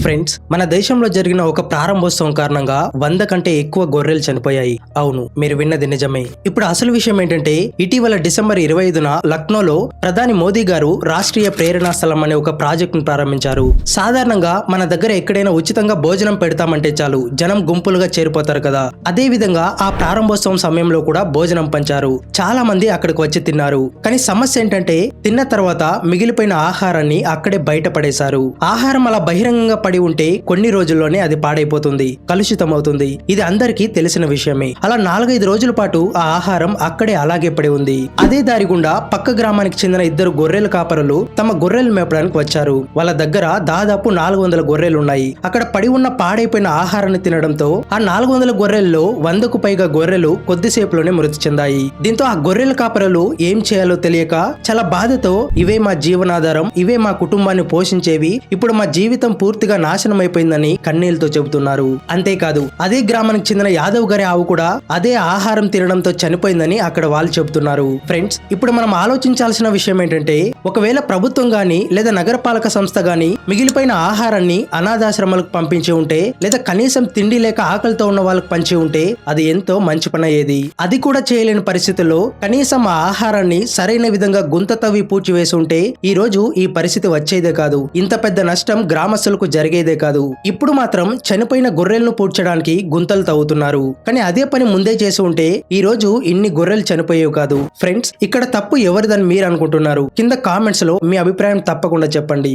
Friends, మన దేశంలో జరిగిన ఒక ప్రారంభోత్సవం కారణంగా 100 కంటే ఎక్కువ గొర్రెలు చనిపోయాయి. అవును, మీరు విన్నది నిజమే. ఇప్పుడు అసలు విషయం ఏంటంటే, ఇటీవల డిసెంబర్ 25న లక్నోలో ప్రధాని మోదీ గారు రాష్ట్రీయ ప్రేరణా స్థలం అనే ఒక ప్రాజెక్టును ప్రారంభించారు. సాధారణంగా మన దగ్గర ఎక్కడైనా ఉచితంగా భోజనం పెడతామంటే చాలు జనం గుంపులుగా చేరిపోతారు కదా. అదే విధంగా ఆ ప్రారంభోత్సవం సమయంలో కూడా భోజనం పంచారు. చాలా మంది అక్కడికి వచ్చి తిన్నారు. కానీ సమస్య ఏంటంటే, తిన్న తర్వాత మిగిలిపోయిన ఆహారాన్ని అక్కడే బయట పడేశారు. ఆహారం అలా బహిరంగంగా పడి ఉంటే కొన్ని రోజుల్లోనే అది పాడైపోతుంది, కలుషితం అవుతుంది. ఇది అందరికీ తెలిసిన విషయమే. అలా 4-5 రోజుల పాటు ఆ ఆహారం అక్కడే అలాగే పడి ఉంది. అదే దారి గుండా పక్క గ్రామానికి చెందిన 2 గొర్రెల కాపరులు తమ గొర్రెలు మేపడానికి వచ్చారు. వాళ్ళ దగ్గర దాదాపు 400 గొర్రెలు ఉన్నాయి. అక్కడ పడి ఉన్న పాడైపోయిన ఆహారాన్ని తినడంతో ఆ 400 గొర్రెల్లో 100కు పైగా గొర్రెలు కొద్దిసేపులోనే మృతి చెందాయి. దీంతో ఆ గొర్రెల కాపరులు ఏం చేయాలో తెలియక చాలా బాధతో, ఇవే మా జీవనాధారం, ఇవే మా కుటుంబాన్ని పోషించేవి, ఇప్పుడు మా జీవితం పూర్తిగా నాశనం అయిపోయిందని కన్నీళ్లతో చెబుతున్నారు. అంతేకాదు, అదే గ్రామానికి చెందిన యాదవ్ గారి ఆవు కూడా అదే ఆహారం తినడంతో చనిపోయిందని అక్కడ వాళ్ళు చెబుతున్నారు. ఫ్రెండ్స్, ఇప్పుడు మనం ఆలోచించాల్సిన విషయం ఏంటంటే, ఒకవేళ ప్రభుత్వం గాని లేదా నగరపాలక సంస్థ గాని మిగిలిపోయిన ఆహారాన్ని అనాథాశ్రమాలకు పంపించి ఉంటే, లేదా కనీసం తిండి లేక ఆకలితో ఉన్న వాళ్ళకి పంచి ఉంటే అది ఎంతో మంచి పని అయ్యేది. అది కూడా చేయలేని పరిస్థితుల్లో కనీసం ఆ ఆహారాన్ని సరైన విధంగా గుంత తవ్వి పూడ్చివేసి ఉంటే ఈ రోజు ఈ పరిస్థితి వచ్చేదే కాదు. ఇంత పెద్ద నష్టం గ్రామస్తులకు జరిగేదే కాదు. ఇప్పుడు మాత్రం చనిపోయిన గొర్రెలను పూడ్చడానికి గుంతలు తవ్వుతున్నారు. కానీ అదే పని ముందే చేసి ఉంటే ఈ రోజు ఇన్ని గొర్రెలు చనిపోయేవి కాదు. ఫ్రెండ్స్, ఇక్కడ తప్పు ఎవరిదని మీరు అనుకుంటున్నారు? కింద కామెంట్స్ లో మీ అభిప్రాయం తప్పకుండా చెప్పండి.